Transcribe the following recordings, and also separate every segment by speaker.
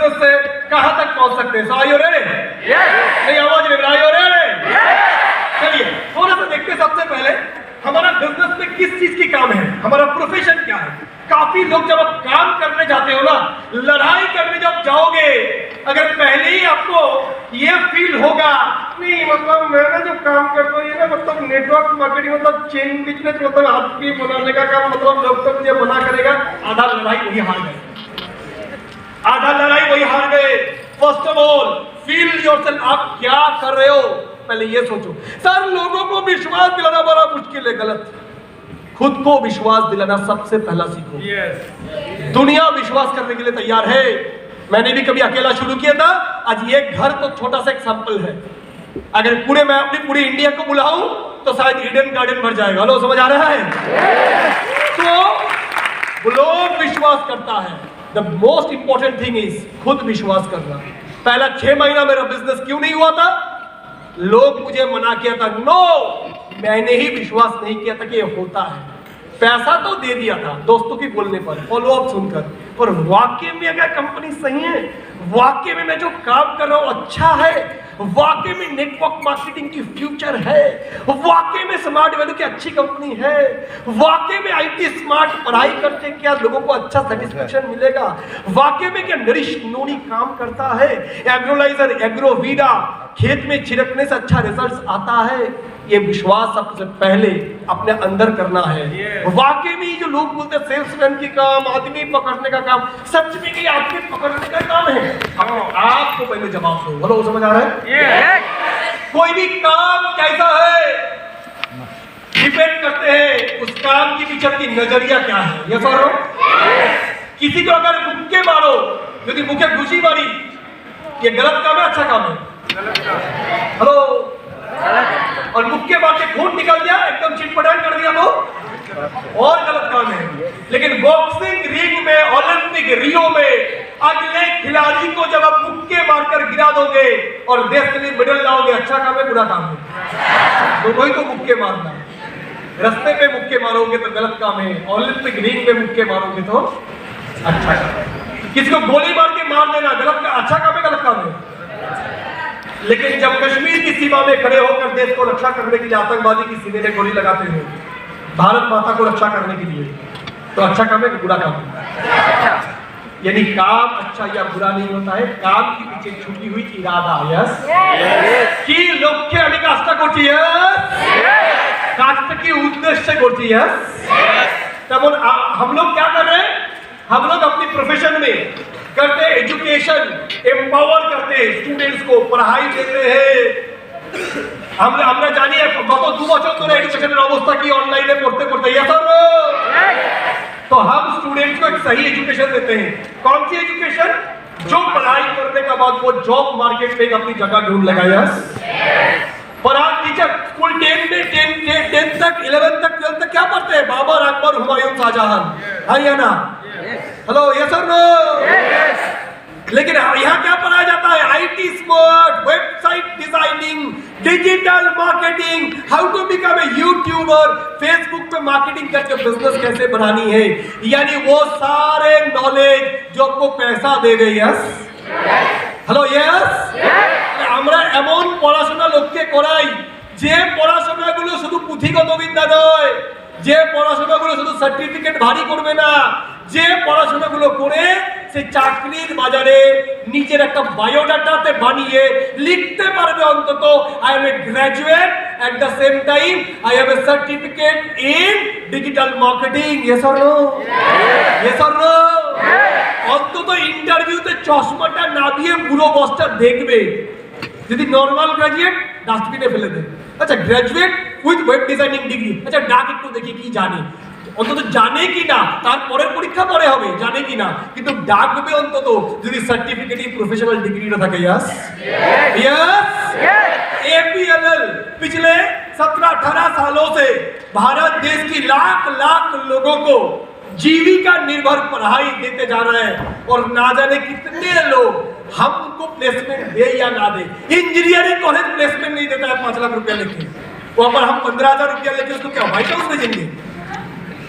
Speaker 1: Business से कहां तक पहुंच सकते हैं। Are you ready? नहीं आवाज नहीं, आर यू रेडी? चलिए थोड़ा सा देखते हैं। सबसे पहले हमारा बिजनेस में किस चीज की काम है, हमारा प्रोफेशन क्या है। काफी लोग जब आप काम करने जाते हो ना, लड़ाई करने जब जाओगे, अगर पहले ही आपको ये फील होगा नहीं मतलब मैं ना जो काम करता हूँ ये ना मतलब नेटवर्क मार्केटिंग मतलब चेन बिजनेस मतलब आपकी बनाने का काम मतलब लोग तो मुझे मना करेगा, आधा लड़ाई वही हार गए, आधा लड़ाई वही हार गए। First of all feel yourself, आप क्या कर रहे हो पहले ये सोचो। सर लोगों को विश्वास दिलाना बड़ा मुश्किल है, गलत। खुद को विश्वास दिलाना सबसे पहला सीखो। दुनिया विश्वास करने के लिए तैयार है। मैंने भी कभी अकेला शुरू किया था, आज ये घर तो छोटा सा एग्जांपल है। अगर पूरे मैं अपनी पूरी इंडिया को बुलाऊं तो शायद ईडन गार्डन भर जाएगा। हेलो समझ आ रहा है? तो लोग विश्वास करता है। The most important thing is खुद विश्वास करना। पहला 6 महीना मेरा बिजनेस क्यों नहीं हुआ था? लोग मुझे मना किया था, नो, मैंने ही विश्वास नहीं किया था कि ये होता है। पैसा तो दे दिया था दोस्तों की बोलने पर, फॉलोअप सुनकर, पर वाकई में अगर कंपनी सही है, वाकई में मैं जो काम कर रहा हूं अच्छा है, वाकई में नेटवर्क मार्केटिंग की फ्यूचर है, वाकई में स्मार्ट वैल्यू की अच्छी कंपनी है, वाकई में आईटी स्मार्ट पढ़ाई करते क्या लोगों को अच्छा सेटिस्फेक्शन मिलेगा, वाकई में क्या नरिश नोनी काम करता है, एग्रोलाइजर एग्रोवीडा खेत में छिड़कने से अच्छा रिजल्ट आता है, ये विश्वास सबसे पहले अपने अंदर करना है। वाकई में जो लोग बोलते हैं सेल्समैन की काम, आदमी पकड़ने का काम, सच में कि आदमी पकड़ने का काम है? आपको पहले जवाब दो। बोलो समझ आ रहा है? कोई भी काम कैसा है डिपेंड करते हैं उस काम की पीछे की नजरिया क्या है। ये सर किसी को अगर मुक्के मारो, यदि मुक्के घुसी मारी, ये गलत काम है अच्छा काम है? हेलो, और मुक्के मार के खून निकल गया, एकदम चिटपटान कर दिया तो और गलत काम है। लेकिन बॉक्सिंग रिंग में, ओलंपिक रियो में अगले खिलाड़ी को जब आप मुक्के मारकर गिरा दोगे और देश के लिए मेडल लाओगे, अच्छा काम है बुरा काम है? दोनों ही तो मुक्के मारना। रास्ते पे मुक्के मारोगे तो गलत काम है, ओलंपिक रिंग में मुक्के मारोगे तो अच्छा काम है। किसी को गोली मार के मार देना गलत का अच्छा काम है, गलत काम है? लेकिन जब कश्मीर की सीमा में खड़े होकर देश को रक्षा करने के लिए आतंकवादी की सीने में गोली लगाते हो, भारत माता को रक्षा करने के लिए, तो अच्छा काम है कि बुरा काम है? यानी काम अच्छा या बुरा नहीं होता है, काम के पीछे छुपी हुई इरादा। यस की लक्ष्य আমি কাজটা করছি, কাজটা কি उद्देश्य করছি। तब हम लोग क्या कर रहे हैं? हम लोग अपनी प्रोफेशन में करते हैं एजुकेशन, एम्पावर करते हैं स्टूडेंट्स को, पढ़ाई देते हैं। আমরা জানি গত 2 বছর ধরে এডুকেশনের অবস্থা কি অনলাইনে পড়তে পড়তে, तो हम स्टूडेंट्स को एक सही एजुकेशन देते हैं। कौन सी एजुकेशन? जो पढ़ाई करने के बाद वो जॉब मार्केट में अपनी जगह ढूंढ लेगा। पर आज टीचर स्कूल 10 में 10 तक 11 तक 12 तक क्या पढ़ते हैं? बाबर, अकबर, हुमायूं, शाहजहां, हरियाणा। हेलो, यस और नो? लेकिन यहाँ क्या पढ़ाया जाता है? IT smart, website designing, digital marketing, how to become a YouTuber, Facebook पे मार्केटिंग करके बिजनेस कैसे बनानी है, यानी वो सारे नॉलेज जो आपको पैसा देवे। Yes, hello, yes. আমরা এমন পড়াশোনা লোককে করাই যে পড়াশোনাগুলো শুধু পুঁথিগত বিদ্যা নয়, যে পড়াশোনাগুলো শুধু সার্টিফিকেট ভারী করবে না, যে পড়াশোনাগুলো করে সে চাকরির বাজারে নিজের একটা বায়োডাটাতে বানিয়ে লিখতে পারবে অন্তত I am a graduate, at the same time I have a certificate in digital marketing. Yes or no? Yes or no? অন্তত ইন্টারভিউতে চশমাটা না দিয়ে পুরো বসটা দেখবে। যদি নরমাল গ্রাজুয়েট ডাস্টবিনে ফেলে দেয়, আচ্ছা graduate with web designing degree, আচ্ছা ডাক একটু দেখি কি জানে, অন্তত জানে কি না, তারপরের পরীক্ষা পরে হবে জানে কি না, কিন্তু ডাকবে অন্তত যদি সার্টিফিকেট প্রফেশনাল ডিগ্রিটা থাকে। Yes yes. एपीएलएल पिछले 17-18 सालों से भारत देश की लाख लोगों को जीविका निर्भर पढ़ाई देते जा रहे हैं, और ना जाने कितने लोग हमको प्लेसमेंट दे या ना दे। इंजीनियरिंग कॉलेज प्लेसमेंट नहीं देता है 5 लाख रुपया लेके, वहां पर हम 15,000 रुपया लेके उसको क्या व्हाइट हाउस भेजेंगे?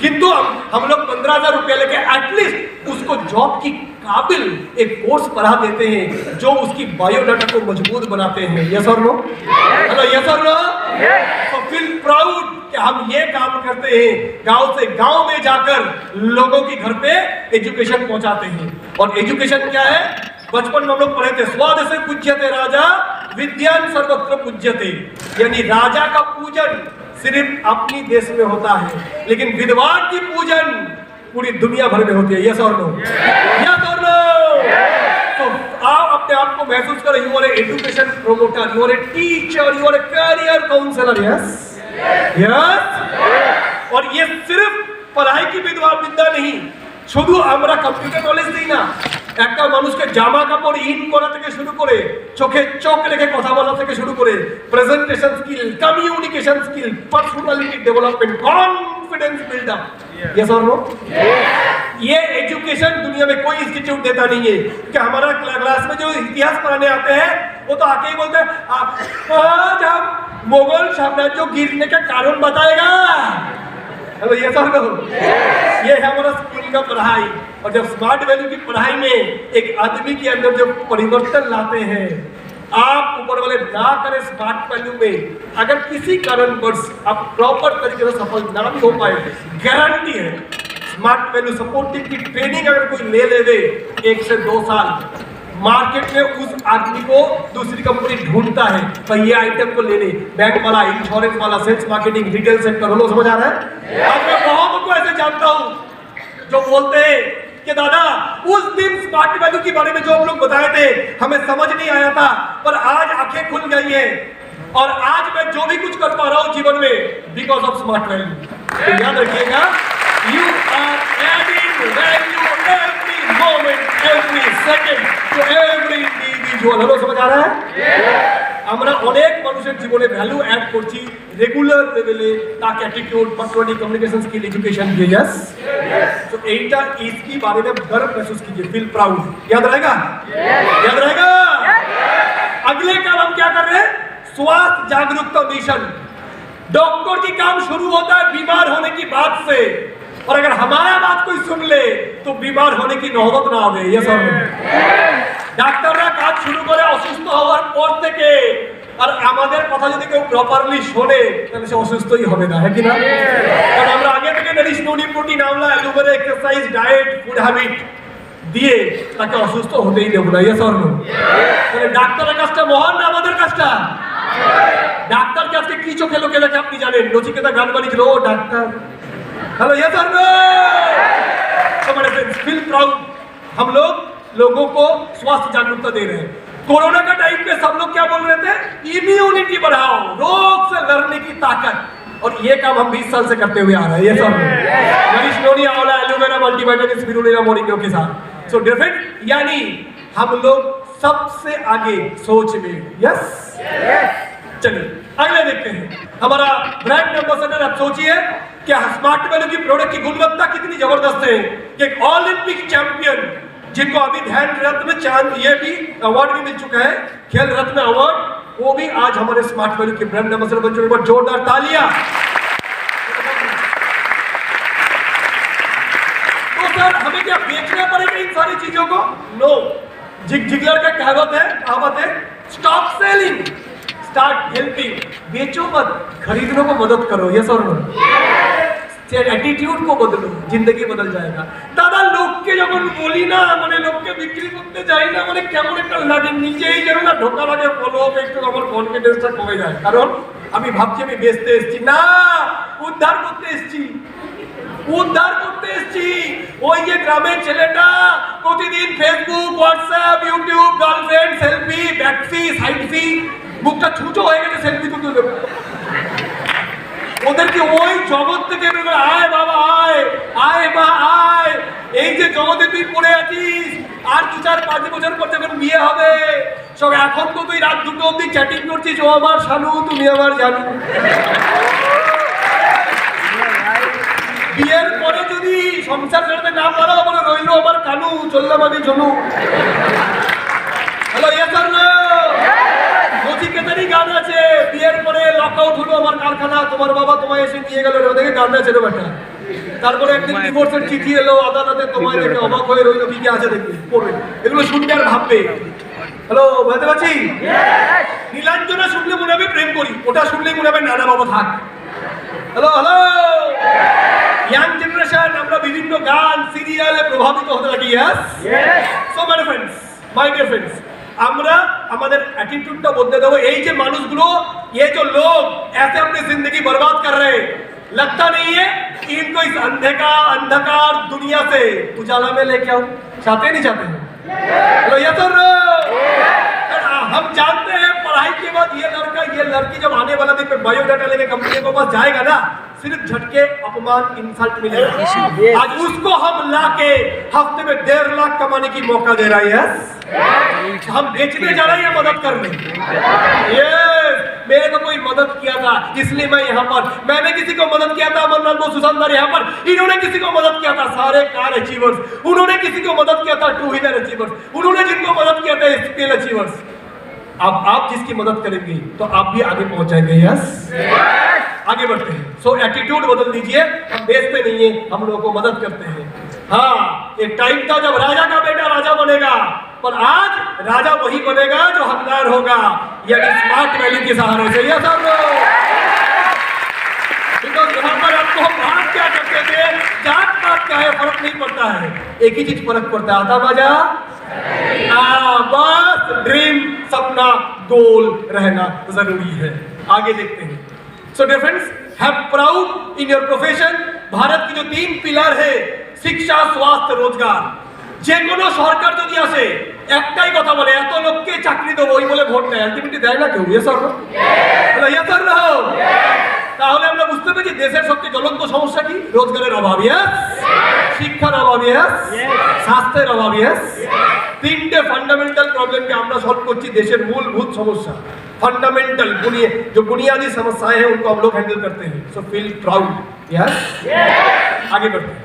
Speaker 1: किंतु हम लोग 15,000 रुपया लेके एटलीस्ट उसको जॉब की काबिल एक कोर्स पढ़ा देते हैं जो उसकी बायोडाटा को मजबूत बनाते हैं। यस और नो? हेलो, यस और नो? तो फील प्राउड कि हम ये काम करते हैं, गांव से गांव में जाकर लोगों की घर पे एजुकेशन पहुंचाते हैं। और एजुकेशन क्या है? बचपन में हम लोग पढ़े थे, स्वादसे पूज्यते राजा विद्यान सर्वत्र पूज्यते, यानी राजा का पूजन सिर्फ अपनी देश में होता है, लेकिन विद्वान की पूजन पूरी दुनिया भर में होती है। यस और नो? यस और नो? तो आप अपने आप को महसूस करें, you are a education promoter, you are a teacher, you are a career counsellor. Yes yes. और ये सिर्फ पढ़ाई की विद्या नहीं, শুধু আমরা কম্পিউটার নলেজ দিই না, একটা মানুষকে জামা কাপড় ইন করা থেকে শুরু করে চোখে চোখ রেখে কথা বলা থেকে শুরু করে presentation skill, communication skill, personality development, confidence buildup. Yes और नो? ये एजुकेशन दुनिया में कोई इंस्टीट्यूट देता नहीं है। कि हमारा क्लास में जो इतिहास पढ़ाने आते हैं वो तो आके ही बोलते हैं आज हम मुगल साम्राज्य गिरने का कारण बताएगा। हेलो, ये सब लोग, ये है हमारा स्कूल का पढ़ाई। और जब स्मार्ट वैल्यू की पढ़ाई में एक आदमी के अंदर जब परिवर्तन लाते हैं, आप ऊपर वाले ना करें स्मार्ट वैल्यू में, अगर किसी कारणवश आप प्रॉपर तरीके से सफल ना भी हो पाए, गारंटी है स्मार्ट वैल्यू सपोर्टिव की ट्रेनिंग अगर कोई ले लेवे 1 से 2 साल, मार्केट में उस आदमी को दूसरी कंपनी ढूंढता है तो ये आइटम को लेने, बैंक वाला, इंश्योरेंस वाला, सेल्स मार्केटिंग, रिटेल सेक्टर, लोग समझ आ रहा है? अब मैं बहुत को ऐसे जानता हूं जो बोलते हैं कि दादा उस दिन स्मार्ट वैल्यू के बारे में जो हम लोग बताए थे हमें समझ नहीं आया था, पर आज आंखें खुल गई है और आज मैं जो भी कुछ कर पा रहा हूं जीवन में बिकॉज ऑफ स्मार्ट वैल्यू। तो याद रखिएगा, you are adding value every moment, every second to every individual. Hello, समझ आ रहा है? আমরা অনেক মানুষের জীবনে ভ্যালু অ্যাড করছি রেগুলার লেভেলে, তাকে অ্যাটিটিউড, পার্সোনালিটি, কমিউনিকেशन स्किल, एजुकेशन दिए। यस, तो এইটা इसकी बारे में गर्व महसूस कीजिए, फील प्राउड। याद रहेगा? याद रहेगा? अगले काम हम क्या कर रहे हैं? स्वास्थ्य जागरूकता मिशन। डॉक्टर की काम शुरू होता है बीमार होने की बात से, और अगर हमारा बात कोई सुन ले तो बीमार होने की नौबत ना आवे। ये सब ডাক্তাররা কাজ শুরু করে অসুস্থ হওয়ার পর থেকে, আর আমাদের কথা যদি কেউ প্রপারলি শোনে তাহলে সে অসুস্থই হবে না, হ্যাঁ কি না? কারণ আমরা আগে থেকে nutrition, protein, amla, aloe vera, exercise, diet, food habit দিয়ে তাকে অসুস্থ হতেই দেব না। Yes or no? মানে ডাক্তারের কাজটা মহান না আমাদের কাজটা? ডাক্তারকে আজকে কি চোখে লোকে দেখে আপনি জানেন? নচিকেতা গান বানিয়েছিল, ও ডাক্তার। हेलो, यस और नो? हमारे फ्रेंड्स, फील प्राउड। हम लोग लोगों को स्वास्थ्य जागरूकता दे रहे हैं। कोरोना का टाइम पे सब लोग क्या बोल रहे थे? इम्यूनिटी बढ़ाओ, रोग से लड़ने की ताकत, और ये काम हम 20 साल से करते हुए आ रहे हैं। यस और नो? नरिश नोनी, आंवला, एलोवेरा, मल्टीविटामिन, स्पिरुलिना, मोरिंगा के साथ। सो डिफरेंट, यानी हम लोग सबसे आगे सोच में। यस, चलिए अगले देखते हैं। हमारा ब्रांड एम्बेसडर, आप सोचिए क्या स्मार्ट वैल्यू की प्रोडक्ट की गुणवत्ता कितनी जबरदस्त है कि एक ओलंपिक चैंपियन जिनको अभी ध्यान रत्न चांद ये भी अवार्ड भी मिल चुका है, खेल रत्न अवार्ड, वो भी आज हमारे स्मार्ट वैल्यू के ब्रांड एम्बेसडर बन चुके हैं। जोरदार तालियां। तो सर हमें क्या बेचना पड़ेगा इन सारी चीजों को? नो। जिग जिगलर का कहावत है स्टॉप सेलिंग, स्टार्ट हेल्पिंग। बेचो मत, खरीदने को मदद करो। यस और नो? एटीट्यूड को बदलो, जिंदगी बदल जाएगा। दादा लोकके যখন বলি না, মানে লোককে বিক্রি করতে যাই না, মানে কেমন একটা লাগে, নিজেই যেন না ঢোকা লাগে, ফলো একটু আমার কনফিডেন্সটা কমে যায়। কারণ আমি ভাবছি আমি বেচতে এসেছি না, উদ্ধার করতে এসেছি, উদ্ধার করতে এসেছি। ওই যে গ্রামের ছেলেটা প্রতিদিন Facebook, WhatsApp, YouTube, girlfriend, selfie, backfie, sidefie, বুকটা ছুঁচো হয়ে গেছে সেলফি তুলতে। ওদেরকে ওই জগৎ থেকে আয় বাবা, আয় আয় মা আয়, এই যে জগতে তুই পড়ে আছিস, আর 2-4-5 বছর পর যখন বিয়ে হবে, সব এখন তো তুই রাত 2টো অবধি চ্যাটিং করছিস, ও আমার শানু, তুমি আমার জানু। বিয়ের পরে যদি সংসার চালাতে না পারো, বলে রইল আমার কানু, চললাম আমি জনু। Hello, yes or no? নচিকেতারই গান আছে, বিয়ের পরে লকআউট হলো আমার কারখানা, তোমার বাবা তোমায় এসে নিয়ে গেল, দেখে গান আছে রে বেটা। তারপরে একদিন ডিভোর্সের চিঠি এলো আদালতে, তোমায় দেখে অবাক হয়ে রইল কি কি আছে দেখবে পড়বে, এগুলো শুনতে আর ভাববে। হ্যালো, বুঝতে পারছি? নীলাঞ্জনা শুনলে মনে হবে প্রেম করি, ওটা শুনলেই মনে হবে নানা বাবা থাক। হ্যালো হ্যালো, ইয়াং জেনারেশন আমরা বিভিন্ন গান সিরিয়ালে প্রভাবিত হতে থাকি। So my friends, my dear friends, আমরা আমাদের অ্যাটিটিউডটা বদলে দেবো। এই যে মানুষগুলো, ये जो लोग ऐसे अपनी जिंदगी बर्बाद कर रहे हैं, लगता नहीं है कि इनको इस अंधकार दुनिया से उजाला में लेके आओ, चाहते नहीं चाहते हैं? तो ये तो हम जानते हैं पढ़ाई के बाद ये लड़का ये लड़की जब आने वाला दिन पे बायोडाटा लेके कंपनी के पास जाएगा ना, सिर्फ झटके अपमान इंसल्ट मिलेगा। आज उसको हम लाके हफ्ते में 1.5 लाख कमाने की मौका दे रहा है। हम बेचने जा रहे हैं मदद करने। मेरे को कोई मदद किया था इसलिए मैं यहाँ पर, मैंने किसी को मदद किया था, अमरनाथ को सुशांत यहाँ पर, इन्होंने किसी को मदद किया था सारे कार अचीवर्स, उन्होंने किसी को मदद किया था 2 व्हीलर अचीवर्स, उन्होंने जिनको मदद किया था स्केल अचीवर्स। अब आप जिसकी मदद करेंगे तो आप भी आगे पहुंच जाएंगे। आगे बढ़ते हैं। सो एटीट्यूड बदल दीजिए, हम बेचते नहीं है, हम लोगों को मदद करते हैं। हाँ, एक टाइम था जब राजा का बेटा राजा बनेगा, पर आज राजा वही बनेगा जो हकदार होगा, यानी स्मार्ट वैल्यू के सहारे से। ये सब यहाँ पर आपको बात क्या करते थे, जात पात क्या है फर्क नहीं पड़ता है, एक ही चीज फर्क पड़ता है, आता मजा बस ड्रीम, सपना, गोल रहना जरूरी है। आगे देखते हैं। So dear friends, have proud in your profession. Bharat की जो 3 पिलर है, শিক্ষা, স্বাস্থ্য, রোজগার, যে কোনো সরকার যদি আসে একটাই কথা বলে, এত লোককে চাকরি দেবো, ওই বলে ভোট নেয়, আলটিমেটলি দেয় না কেউ। তাহলে আমরা বুঝতে পারি দেশের সবচেয়ে জ্বলন্ত সমস্যা কি? রোজগারের অভাব, শিক্ষার অভাব, স্বাস্থ্যের অভাব। 3টে ফান্ডামেন্টাল প্রবলেমকে আমরা সলভ করছি, দেশের মূলভূত সমস্যা, फंडामेंटल जो बुनियादी समस्याएं हैं उनको हम लोग हैंडल करते हैं। So feel proud. आगे बढ़ते हैं।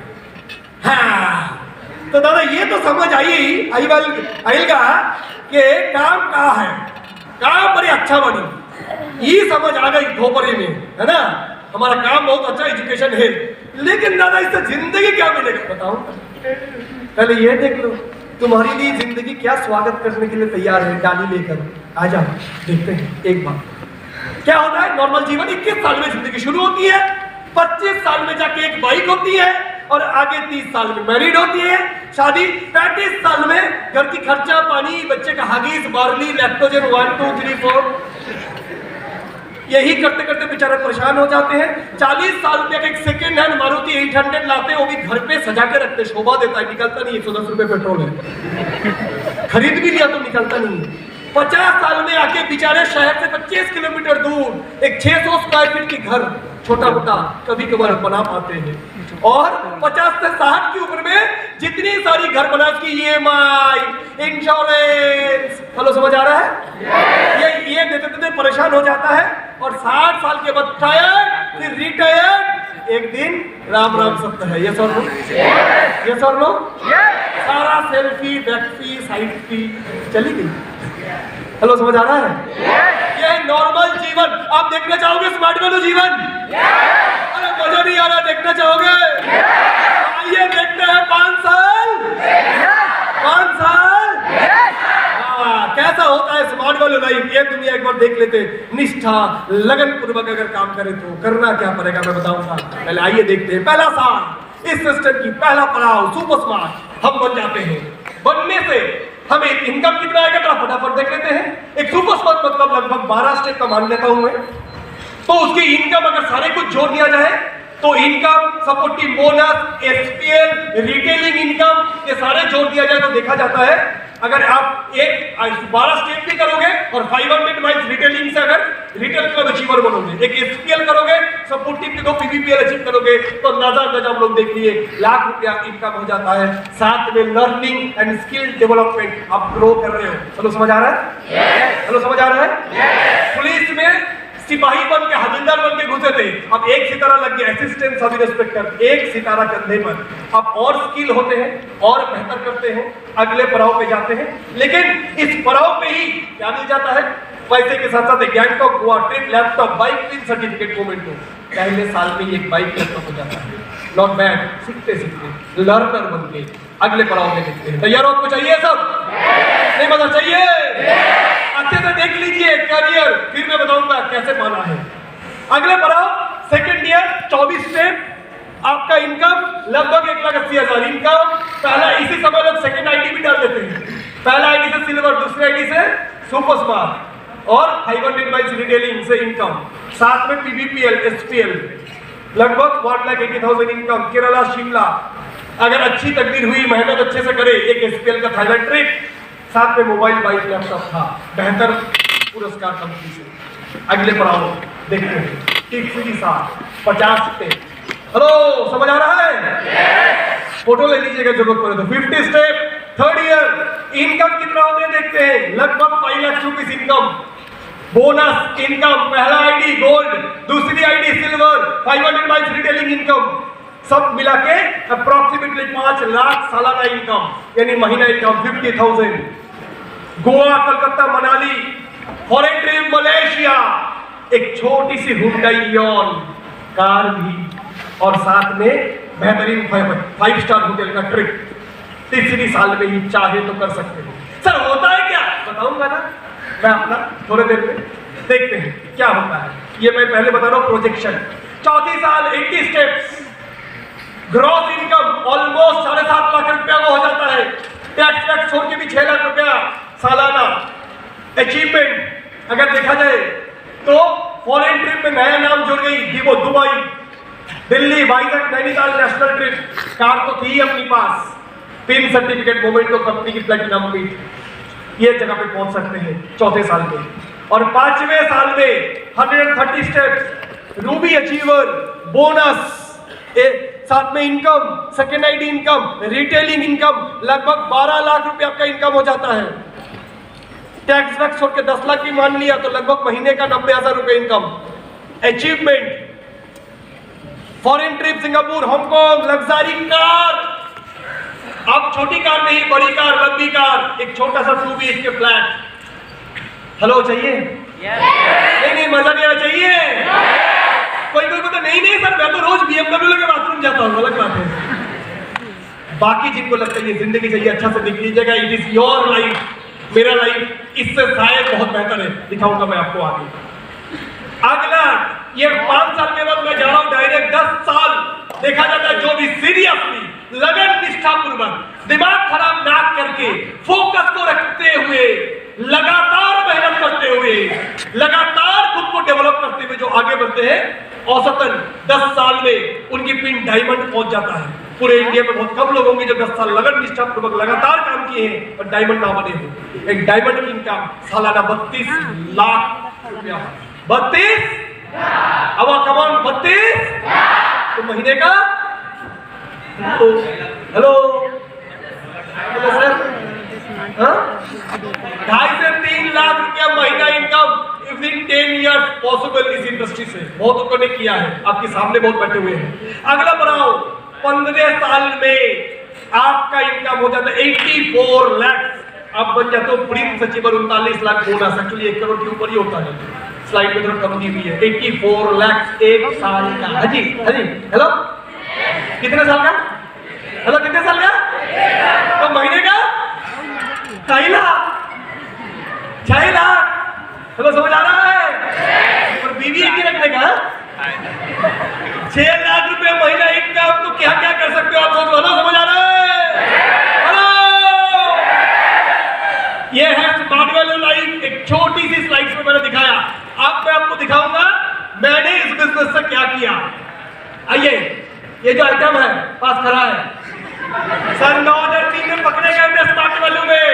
Speaker 1: हाँ, तो दादा ये तो समझ आएगा कि काम कहाँ है, काम बड़ी अच्छा बनी, ये समझ आ गई धोपरी में, है ना? हमारा काम बहुत अच्छा एजुकेशन है, लेकिन दादा इससे जिंदगी क्या मिलेगा बताओ? पहले ये देख लो, तुम्हारे लिए जिंदगी क्या स्वागत करने के लिए तैयार है, डाली लेकर आ जाओ। देखते हैं एक बार क्या होता है। नॉर्मल जीवन 21 साल में जिंदगी शुरू होती है, 25 साल में जाके एक बाइक होती है, और आगे 30 साल में मैरिड होती है, शादी 35 साल में घर की खर्चा पानी, बच्चे का हगीज, बार्ली, लैक्टोजन 1 2 3 4, यही करते करते बेचारे परेशान हो जाते हैं। 40 साल में एक सेकेंड हैंड मारुति 800 लाते हैं, वो भी घर पे सजा के रखते, शोभा देता है, निकलता नहीं, 110 रुपए पेट्रोल है, खरीद भी लिया तो निकलता नहीं। 50 साल में आके बेचारे शहर से 25 किलोमीटर दूर एक 600 स्क्वायर फीट की घर छोटा मोटा कभी कभार बना पाते हैं, और 50 से 60 की उम्र में जितनी सारी घर बना उसकी EMI, इंश्योरेंस, हेलो समझ आ रहा है? ये देते देते परेशान हो जाता है, और 60 साल के बाद टायर्ड, फिर रिटायर्ड, एक दिन राम राम सत्य है। ये सर लो, ये सर लो, सारा सेल्फी बैकफी साइड फी चली गई। हेलो समझ आ रहा है? ये नॉर्मल जीवन। आप देखना चाहोगे स्मार्ट वैल्यू जीवन? अरे मजा नहीं आ रहा, देखना चाहोगे? आइए देखते हैं 5 साल कैसा होता है स्मार्ट वैल्यू लाइफ। ये दुनिया एक बार देख लेते, निष्ठा लगन पूर्वक अगर काम करें तो करना क्या पड़ेगा मैं बताऊंगा। पहले आइए देखते हैं पहला साल इस सिस्टम की, पहला पड़ाव सुपर स्मार्ट हम बन जाते हैं। बनने से हमें इनकम कितना आएगा तो फटाफट देख लेते हैं। एक सुपर स्मार्ट मतलब लगभग 12 स्टेप का मान लेता हूं मैं, तो उसकी इनकम अगर सारे कुछ जोड़ दिया जाए तो income, supportive bonus, SPL, retailing income, ये सारे जोड़ दिया जाए तो देखा जाता है अगर आप 12 स्टेप भी करोगे और 500 माइल्स रिटेलिंग से अगर रिटेल क्लब अचीवर बनोगे, एक SPL करोगे, सपोर्टिव देखो PVPL अचीव करोगे, तो नजर आप लोग देख लिए लाख रुपया इनकम हो जाता है। साथ में लर्निंग एंड स्किल डेवलपमेंट आप ग्रो कर रहे हो। हेलो समझ आ रहा है? हेलो समझ आ रहा है? पुलिस में सिपाही बन के हवलदार बन के घुसे थे, अब एक सितारा लग गया असिस्टेंट सब इंस्पेक्टर, एक सितारा कंधे पर, अब और स्किल होते हैं और बेहतर करते हैं, अगले पड़ाव पे जाते हैं। लेकिन इस पड़ाव पे ही क्या मिल जाता है? पैसे के साथ साथ Gangtok, Goa trip, laptop, bike, 3 certificate moment हो। पहले साल में एक बाइक लैपटॉप हो जाता है। नॉट बैड, सीखते सीखते लर्नर बन के अगले पड़ाव में देखते हैं। तैयार हो? आपको चाहिए सब? नहीं मजा चाहिए? अच्छे से देख लीजिए करियर, फिर मैं बताऊंगा कैसे पाना है। अगले पड़ाव सेकेंड ईयर 24 स्टेप, आपका इनकम लगभग 1,80,000 इनकम। पहला इसी समय लोग सेकेंड आईडी भी डाल देते हैं, पहला आईडी से सिल्वर, दूसरे आईडी से सुपर स्मार्ट और 500 माइल्स रिटेलिंग से इनकम, साथ में पीबीपीएल, एसपीएल, लगभग 1,80,000 इनकम। केरला, शिमला, अगर अच्छी तकदीर हुई, मेहनत अच्छे से करे, एक एसपीएल का थाईलैंड ट्रिप, साथ में मोबाइल, बाइक, लैपटॉप था, बेहतर पुरस्कार कंपनी से। अगले पड़ाव देखते हैं, ठीक सीधी साथ 50 स्टेप। हेलो, समझ आ रहा है? फोटो ले लीजिएगा जरूरत पड़े तो। 50 स्टेप थर्ड ईयर, इनकम कितना होते हैं देखते हैं, लगभग 5 lakh rupees income. Bonus income, पहला आईडी गोल्ड, दूसरी ID silver, 500 miles retailing income, सब मिला के अप्रोक्सीमेटली 5 लाख सालाना इनकम, यानी महीना income 50,000। Goa, Calcutta, Manali, foreign trip, Malaysia, एक छोटी सी हुंडई इयॉन कार भी, और साथ में बेहतरीन 5 स्टार होटल का ट्रिप। तीसरी साल में ही चाहे तो कर सकते हैं। सर होता है क्या? बताऊंगा ना मैं अपना थोड़े देर में, देखते हैं क्या होता है। ये मैं पहले बता रहा हूं प्रोजेक्शन। चौथी साल 80 steps, gross income almost 7.5 lakh रुपया को हो जाता है, टैक्स वैक्स छोड़ के भी 6 लाख रुपया सालाना। अचीवमेंट अगर देखा जाए तो फॉरेन ट्रिप में नया नाम जुड़ गई, वो Dubai, Delhi, Vizag, Nainital national trip, car तो थी अपनी पास, पिन सर्टिफिकेट, मोमेंट तो कंपनी की प्लेटिनम पीट, ये जगह पे पहुंच सकते हैं चौथे साल में। और 5वें साल में 130 स्टेप्स, रूबी अचीवर, बोनस, साथ में income, second ID income, retailing income, लगभग 12 लाख रुपए आपका इनकम हो जाता है। टैक्स वैक्स छोड़ के 10 लाख भी मान लिया तो लगभग महीने का 90,000 रुपए income. Achievement, foreign trip, Singapore, Hong Kong, luxury car, अब छोटी कार नहीं, बड़ी कार, लंबी कार, एक छोटा सा 2 BHK फ्लैट। हेलो, चाहिए? नहीं, मजा नहीं आना चाहिए। कोई तो नहीं सर, मैं तो रोज BMW के बाथरूम जाता हूँ, अलग बात है। बाकी जिनको लगता है ये जिंदगी चाहिए, अच्छा से देख लीजिएगा, इट इज योर लाइफ, मेरा लाइफ इससे शायद बहुत बेहतर है, दिखाऊंगा मैं आपको आगे। अगला ये 5 साल के बाद मैं जा रहा हूं डायरेक्ट 10 साल। देखा जाता है जो भी सीरियसली, लगन, निष्ठापूर्वक, दिमाग खराब ना करके, फोकस को रखते हुए, लगातार मेहनत करते हुए, लगातार खुद को डेवलप करते हुए जो आगे बढ़ते हैं, औसतन 10 साल में उनकी पिन डायमंड पहुंच जाता है। पूरे इंडिया में बहुत कम लोग होंगे जो 10 साल लगन, निष्ठापूर्वक लगातार काम किए हैं और डायमंड ना बने हो। एक डायमंड की इनकम सालाना 32 लाख रुपया। 32, अब कमान 32 तो महीने का, तो हेलो सर, 2.5 से 3 लाख रुपया महीना इनकम विदिन 10 इयर्स पॉसिबल इस इंडस्ट्री से। बहुत लोगों ने किया है, आपके सामने बहुत बैठे हुए हैं। अगला बढ़ाओ, 15 साल में आपका इनकम हो जाता है 84 लाख। आप बन जाते हो प्रिंस सचिवर, 39 लाख बोनस, एक्चुअली 1 करोड़ के ऊपर ही होता है, स्लाइड में थोड़ा कम दी हुई है। 84 लाख एक साल का। हाजी हेलो, कितने साल का? हेलो, कितने साल का? तो महीने का 2.5 लाख, 6 लाख। हेलो, समझ आ रहा है? और बीवी एक ही रखने का 6 लाख रुपए महीना इनकम, तो क्या क्या कर सकते हो आप सोचो। हेलो, समझ आ रहा है? हेलो, ये है स्मार्ट वैल्यू लाइफ। एक छोटी सी स्लाइड्स में मैंने दिखाया, अब मैं आपको दिखाऊंगा मैंने इस बिजनेस से क्या किया। आइए, ये जो आइटम है पास खड़ा है, सन 2003 में पकड़े गए थे स्मार्ट वैल्यू में।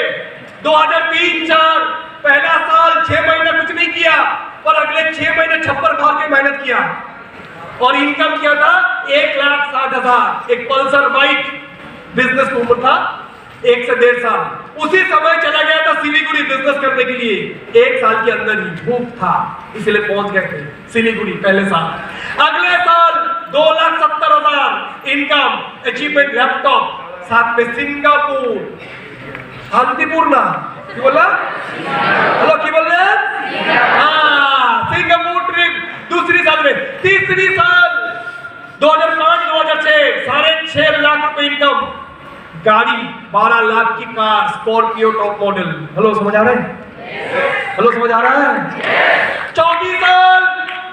Speaker 1: 2003-04 पहला साल 6 महीने कुछ नहीं किया, पर अगले 6 महीने छप्पर खा के मेहनत किया और इनकम किया था 1,60,000। एक पल्सर बाइक बिजनेस में उम्र था 1 से 1.5 साल। उसी समय चला गया था सिलीगुड़ी बिजनेस करने के लिए। 1 साल के अंदर ही भूख था, इसलिए पहुंच गए थे सिलीगुड़ी पहले साल। अगले साल 2,70,000 इनकम, अचीवमेंट, लैपटॉप, साथ में सिंगापुर, शांतिपुर ना क्या बोला? हेलो, क्या बोल रहे हैं? हाँ, सिंगापुर ट्रिप दूसरी साल में। तीसरी साल 2005-2006 6.5 लाख रुपए इनकम, गाड़ी 12 लाख की car Scorpio top model. Hello समझ आ रहा है? हेलो समझ आ रहा है? 34 साल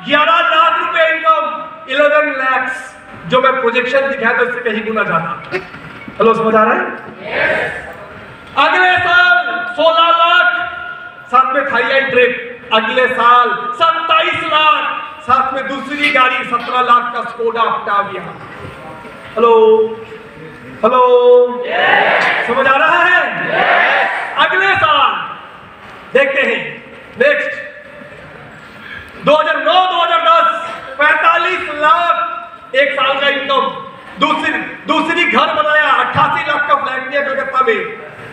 Speaker 1: 11 लाख रुपए इनकम, 11 लाख, जो मैं प्रोजेक्शन दिखाया था उससे कहीं गुना ज्यादा। हेलो समझ आ रहा है? अगले साल 16 लाख, साथ में थाईलैंड ट्रिप। अगले साल 27 लाख, साथ में दूसरी गाड़ी 17 लाख का स्कोडा ऑक्टाविया। हेलो हेलो, समझ आ रहा है? अगले साल देखते हैं, नेक्स्ट 2009-2010 45 लाख एक साल का इनकम, दूसरी घर बनाया, 88 लाख का फ्लैट लिया कलकत्ता में,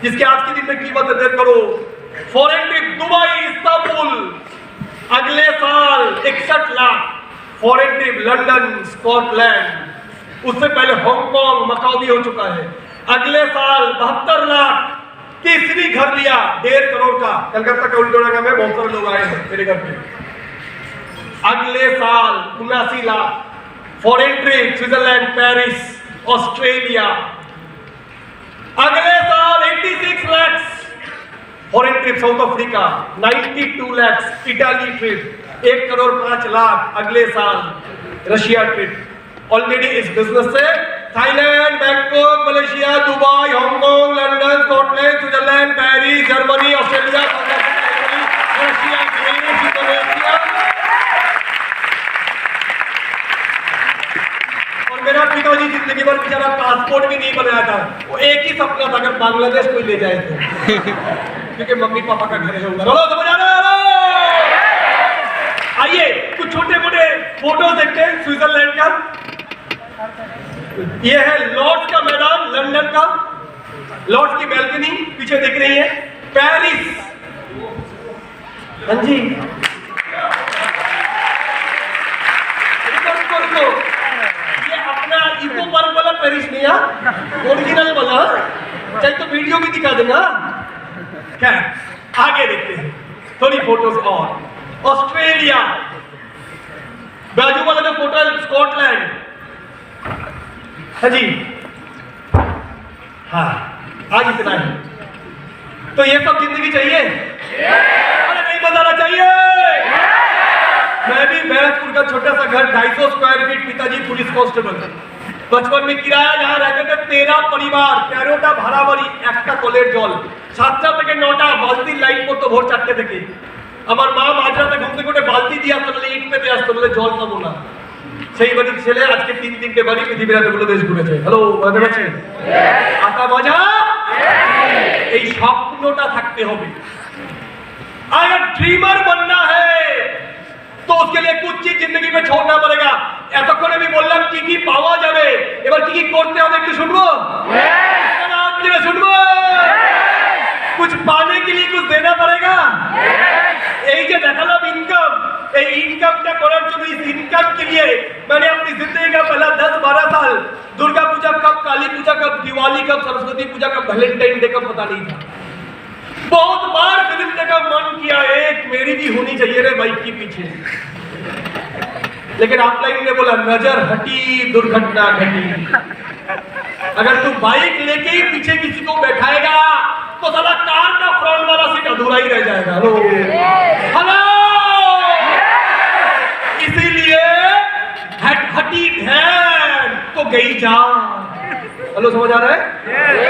Speaker 1: जिसके आज के दिन में कीमत 1.5 crore. Foreign trip Dubai Istanbul, अगले साल 61 lakh. Foreign trip London Scotland, उससे पहले हांगकांग मकाऊ भी हो चुका है। अगले साल 72 लाख। तीसरी घर लिया 1.5 करोड़ का, कलकत्ता के उल्टोड़ा में बहुत सारे लोग आए हैं मेरे घर पे। अगले साल 79 lakh. Foreign trip Switzerland, Paris, Australia. अगले साल 86 lakh. Foreign trip South Africa, 92 lakh. Italy trip 1 crore 5 lakh. अगले साल रशिया ट्रिप। ऑलरेडी इस बिजनेस से Thailand, Bangkok, Malaysia, Dubai, Hong Kong, London, Scotland, Switzerland, Paris, Germany, Australia, Russia, Greece, Indonesia. और मेरा पिताजी जिंदगी भर बेचारा पासपोर्ट भी नहीं बनाया था, वो एक ही सपना था अगर बांग्लादेश कोई ले जाए तो, क्योंकि मम्मी पापा का घर है उधर। हेलो समझ आ रहा है? आइए कुछ छोटे मोटे फोटो देखते हैं स्विट्जरलैंड का। ये है लॉर्ड्स का मैदान लंदन का, लॉर्ड्स की बैल्कनी पीछे दिख रही है। पेरिस, हाँ जी, ये अपना इको पार्क वाला पेरिस नहीं है, ओरिजिनल वाला, चाहे तो वीडियो भी दिखा देना। क्या आगे देखते हैं थोड़ी फोटोज और। ऑस्ट्रेलिया, बाजू वाला जो फोटो है स्कॉटलैंड, हाँ जी, हाँ आज इतना ही। तो ये सब जिंदगी चाहिए? अरे नहीं बताना चाहिए। मैं भी बैरकपुर का छोटा सा घर, 250 स्क्वायर फीट, पिताजी पुलिस कांस्टेबल। बचपन में किराया जहाँ रहते थे 13 परिवार, 13টা ভাড়া বাড়ি, একটা কলের জল, 7টা থেকে 9টা বালতি লাইন করতে ভোর 4টে থেকে। আমার মা মাঝরাতে ঘুম থেকে উঠে বালতি দিয়ে আসতো, নাহলে ইট পেতে আসতো, নাহলে জল পাবো না। সেই বাড়ির ছেলে আজকে 3-3টে বাড়ি পৃথিবীর এতগুলো দেশ ঘুরেছে। হ্যালো, বুঝতে পারছেন? আতা মজা, এই স্বপ্নটা থাকতে হবে। अगर ड्रीमर बनना है तो उसके लिए कुछ चीज जिंदगी में छोड़ना पड़ेगा। এতক্ষণে আমি বললাম কি কি পাওয়া যাবে, এবার কি কি করতে হবে একটু শুনবো? শুনবো? कुछ पाने के लिए कुछ देना पड़ेगा। এই যে দেখালাম ইনকাম, এই ইনকামটা করার জন্য, इस इनकम के लिए मैंने अपनी जिंदगी का पहला 10-12 साल, दुर्गा पूजा कब, काली पूजा कब, दिवाली कब, सरस्वती पूजा कब, वैलेंटाइन डे कब पता नहीं था। बहुत बार फिल्म देखा, मन किया एक मेरी भी होनी चाहिए रे बाइक के पीछे, लेकिन ऑफलाइन ने बोला नजर हटी दुर्घटना घटी। अगर तू बाइक लेके ही पीछे किसी को बैठाएगा तो साला कार का फ्रंट वाला सीट अधूरा ही रह जाएगा। हेलो हेलो, इसीलिए हटी ध्यान तो गई जान। हेलो समझ आ रहा है?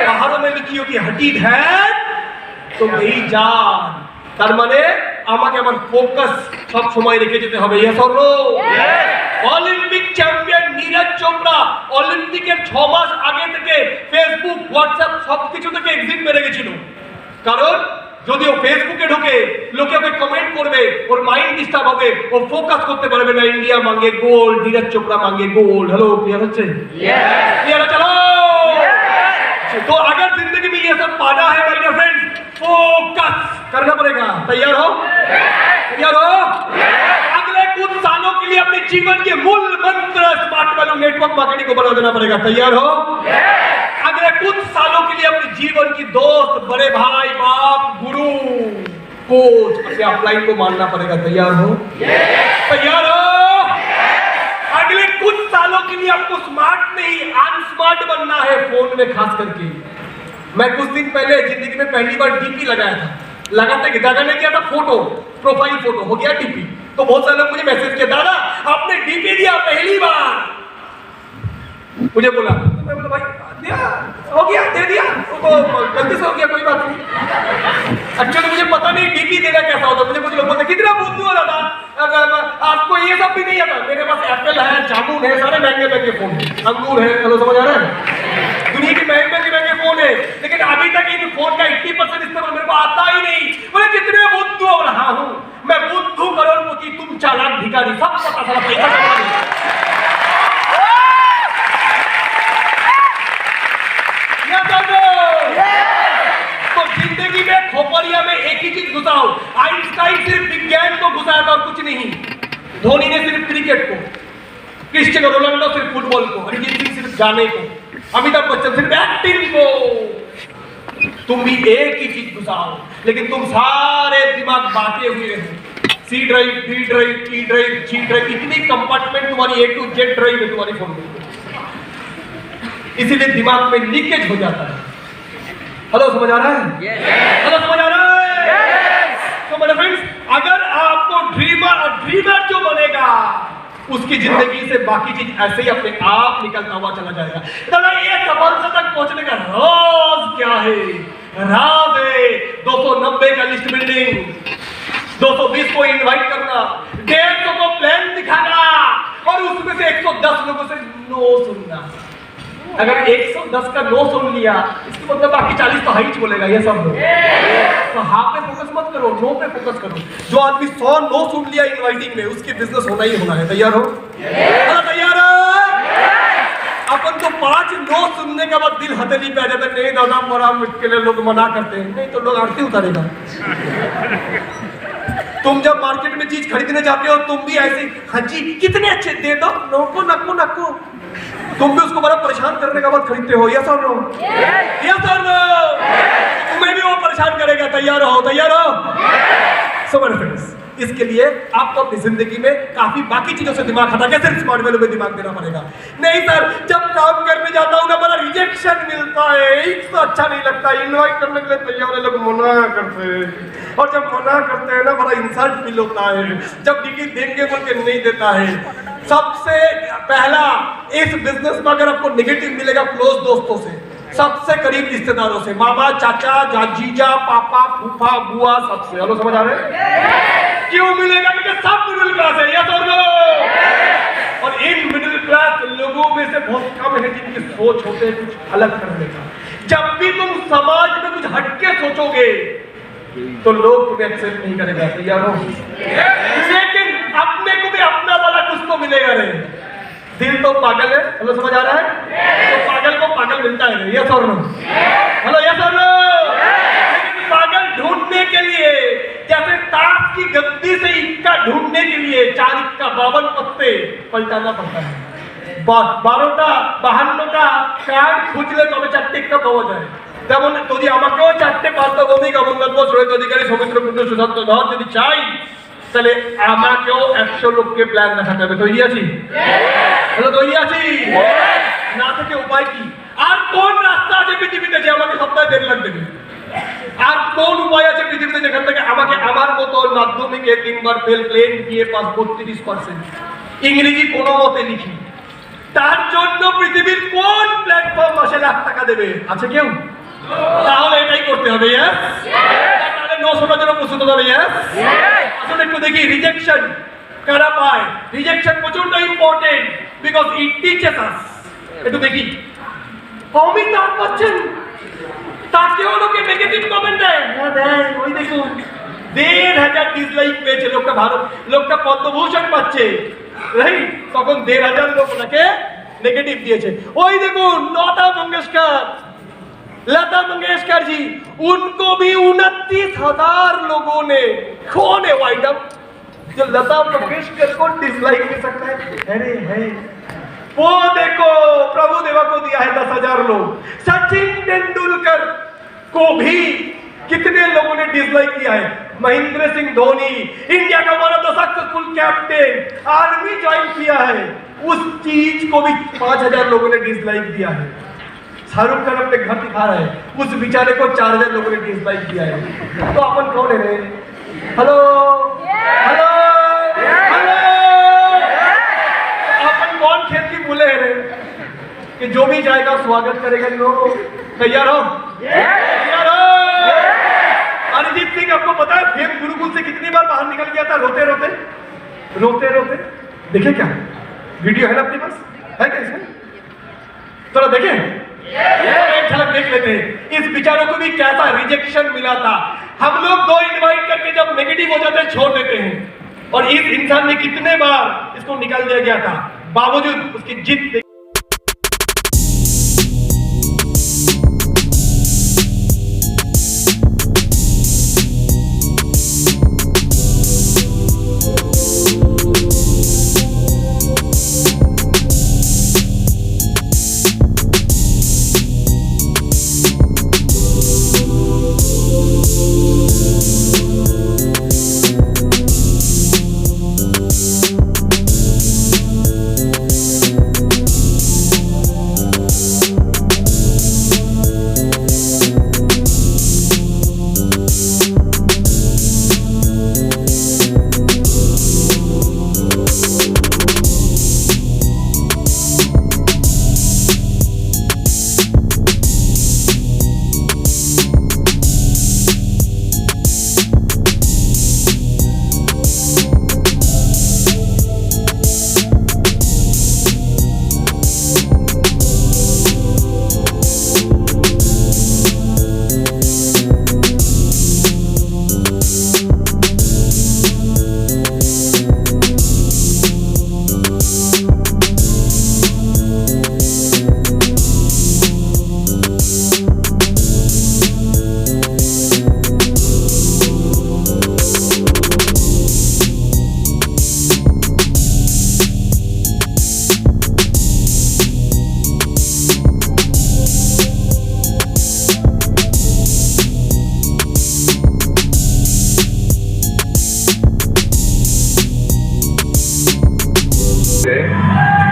Speaker 1: पहाड़ों में लिखी होती हटी ध्यान तो गई जान, তার মানে আমাকে আমার ফোকাস সব সময় রেখে যেতে হবে। Yes or no? Olympic champion Neeraj Chopra অলিম্পিকের 6 মাস আগে থেকে ফেসবুক, হোয়াটসঅ্যাপ সবকিছু থেকে এক্সিট মেরে গেছিল। কারণ যদি ও ফেসবুকে ঢোকে, লোকে ওকে কমেন্ট করবে, ওর মাইন্ড ডিস্টার্ব হবে, ও ফোকাস করতে পারবে না। ইন্ডিয়া মাঙ্গে গোল্ড, নীরজ চোপড়া মাঙ্গে গোল্ড। हेलो, क्लियर হচ্ছে? क्लियर है? चलो, तो अगर जिंदगी में ये सब पाना है माय डियर फ्रेंड्स, फोकस करना पड़ेगा। तैयार हो? तैयार हो? अगले कुछ सालों के लिए अपने जीवन के मूल मंत्र स्मार्ट वैल्यू नेटवर्क मार्केटिंग को बना देना पड़ेगा। तैयार हो? अगले कुछ सालों के लिए अपने जीवन की दोस्त, बड़े भाई, बाप, गुरु, कोच, अपने अपलाइन को मानना पड़ेगा। तैयार हो? तैयार हो? अगले कुछ सालों के लिए आपको स्मार्ट नहीं अनस्मार्ट बनना है फोन में खास करके। मैं कुछ दिन पहले जिंदगी में पहली बार डीपी लगाया था, लगाने किया था फोटो, प्रोफाइल फोटो हो गया डीपी। तो बहुत सारे लोग मुझे मैसेज किया, दादा आपने डीपी दिया पहली बार। मुझे बोला, तो मैं बोला भाई दिया हो गया, दे दिया तो गलती से हो गया, कोई बात नहीं। अच्छा तो मुझे पता नहीं डीपी देना कैसा होता। मुझे कुछ लोग बोलते कितना बुद्धू हो दादा, आपको ये सब भी नहीं आता। मेरे पास एप्पल है, जामुन है, सारे महंगे महंगे फोन है, अंगूर है, हेलो समझ आ रहा है, दुनिया के महंगे महंगे फोन है, लेकिन अभी तक इन फोन का 80% इस्तेमाल मेरे को आता ही नहीं। बोले कितने बुद्धू हो? रहा हूं मैं, बुद्धू करोड़पति, तुम चालाक भिखारी, सब पता सारा पैसा। तो जिंदगी में खोपड़िया में एक ही चीज घुसाओ। आइंस्टाइन सिर्फ विज्ञान को घुसाया था और कुछ नहीं। धोनी ने सिर्फ क्रिकेट को, क्रिस्टियानो रोनाल्डो सिर्फ फुटबॉल को, अरिजीत सिंह सिर्फ गाने को, अमिताभ बच्चन सिर्फ एक्टिंग को। तुम भी एक ही चीज घुसाओ, लेकिन तुम सारे दिमाग बांटे हुए हो। C drive, D drive, E drive, G drive, इतनी कंपार्टमेंट तुम्हारी A to Z ड्राइव है तुम्हारी फोन में, इसीलिए दिमाग में लीकेज हो जाता है। हेलो समझ आ रहा है? हेलो समझ आ रहा है? तो मेरे फ्रेंड्स, अगर आपको ड्रीमर जो बनेगा उसकी जिंदगी से बाकी चीज ऐसे ही अपने आप निकलता हुआ चला जाएगा। दादा ये सफलता तक पहुंचने का राज क्या है? राज है 290 का लिस्ट बिल्डिंग, 220 को इनवाइट करना, 150 को प्लान दिखाना और उसमें से 110 लोगों से नो सुनना। अगर 110 का नो सुन लिया, इसका मतलब बाकी 40 तो हाइच बोलेगा ये सब लोग। तो हाँ पे फोकस मत करो, नो पे फोकस करो। जो आदमी 100 नो सुन लिया इनवाइटिंग में, उसकी बिजनेस होना ही होना है। तैयार हो? तैयार हो? अपन तो 5 नो सुनने के बाद दिल हथेली पे आ जाता है, नहीं दादा मरा मिट के लिए लोग मना करते हैं, नहीं तो लोग आरती उतारेगा। तुम जब मार्केट में चीज खरीदने जाते हो तुम भी ऐसे, हाँ जी कितने अच्छे, दे दो, नको नको नको, तुम भी उसको बड़ा परेशान करने के बाद खरीदते हो। यस और नो? यस और नो? तुम्हें भी वो परेशान करेगा। तैयार हो? तैयार हो? सो माय फ्रेंड्स, इसके लिए आपको अपनी जिंदगी में काफी बाकी चीजों से दिमाग हटा के सिर्फ स्मार्ट वैल्यू में दिमाग देना पड़ेगा। नहीं सर, जब काम करने जाता हूँ ना बड़ा रिजेक्शन मिलता है, एक तो अच्छा नहीं लगता, इनवाइट करने के लिए तैयार है, लोग मना करते हैं, और जब मना करते हैं ना बड़ा इंसल्ट फील होता है, जब डिग्री देंगे बोल के नहीं देता है। सबसे पहला इस बिजनेस में अगर आपको नेगेटिव मिलेगा क्लोज दोस्तों से, सबसे करीब रिश्तेदारों से, मामा, चाचा, जीजा, पापा, फूफा, बुआ, सबसे। हेलो समझ आ रहे हैं? क्यों मिलेगा? क्योंकि सब मिडिल क्लास है। यस और नो? और इन मिडिल क्लास लोगों में से बहुत कम है जिनकी सोच होते हैं कुछ अलग करने का। जब भी तुम समाज में कुछ हटके सोचोगे तो लोग तुम्हें एक्सेप्ट नहीं करेगा। तैयार हो? लेकिन अपने को भी अपना वाला कुछ तो मिलेगा रे। दिल तो पागल है। हेलो समझ आ रहा है? तो पागल को पागल मिलता है। यस और नो? हेलो यस और नो? लेकिन पागल ढूंढने के लिए, जैसे ताश की गद्दी से इक्का ढूंढने के लिए 4 इक्का 52 पत्ते पलटाना पड़ता है। 12টা 52টা কার্ড খুঁজলে তবে 4টে ইক্কা পাওয়া যায়। যেমন যদি আমাকেও 4টে পার্থভৌমিক অবঙ্গত্ব শ্রমিক অধিকারী সৌমিত্র কুণ্ডু সুশান্ত ধর যদি চাই, তাহলে আমাকেও 100 লোককে প্ল্যান দেখাতে হবে। তৈরি আছি? হ্যালো তৈরি আছি? না থেকে উপায় কি? আর কোন রাস্তা আছে পৃথিবীতে যে আমাকে সপ্তাহে 1.5 লাখ দেবে? আর কোন উপায় আছে পৃথিবীতে যেখান থেকে আমাকে আমার মতো মাধ্যমিকে 3 বার ফেল, প্লেন বিএ পাস 32%, ইংরেজি কোনো মতে লিখি, তার জন্য পৃথিবীর কোন প্ল্যাটফর্ম মাসে লাখ টাকা দেবে? আছে কেউ? তাহলে এটাই করতে হবে। यस? তাহলে 900 জনের প্রস্তুত হবে। यस? আসলে একটু দেখি রিজেকশন কারা পায়। রিজেকশন প্রচন্ড important because it teaches us. একটু দেখি অমিতাভ বচ্চন তাকেও লোকে নেগেটিভ কমেন্ট দেয়। হ্যাঁ দেয়, ওই দেখুন 1,500 ডিসলাইক পেয়েছে লোকটা, ভারত লোকটা পদ্মভূষণ পাচ্ছে, রাইট? তখন 1,500 লোক ওনাকে নেগেটিভ দিয়েছে। ওই দেখুন लता मंगेशकर जी, उनको भी 29,000 लोगों ने। कौन है वाइट अप जो लता मंगेशकर को डिसलाइक दे सकता है? अरे है वो, देखो प्रभु देवा को दिया है 10,000 लोग। सचिन तेंदुलकर को भी कितने लोगों ने डिसलाइक किया है। महेंद्र सिंह धोनी, इंडिया का one of the successful captain, army join किया है, उस चीज को भी 5000 लोगों ने डिसलाइक दिया है। शाहरुख खान अपने घर दिखा रहा है, उस बेचारे को 4000 लोगों ने डिसलाइक किया है। तो अपन कौन है रे? हेलो हेलो हेलो, अपन कौन खेत की बुले हैं रे कि जो भी जाएगा स्वागत करेगा? नो, तैयार हो? तैयार हो? अरिजीत सिंह आपको पता है फेम गुरुकुल से कितनी बार बाहर निकल गया था रोते रोते रोते रोते? देखे क्या वीडियो है ना अपने पास? है क्या इसमें? थोड़ा देखें, एक झलक देख लेते हैं। इस बेचारों को भी कैसा रिजेक्शन मिला था। हम लोग 2 इनवाइट करके जब नेगेटिव हो जाते हैं छोड़ देते हैं, और इस इंसान ने कितने बार इसको निकाल दिया गया था, बावजूद उसकी जिद।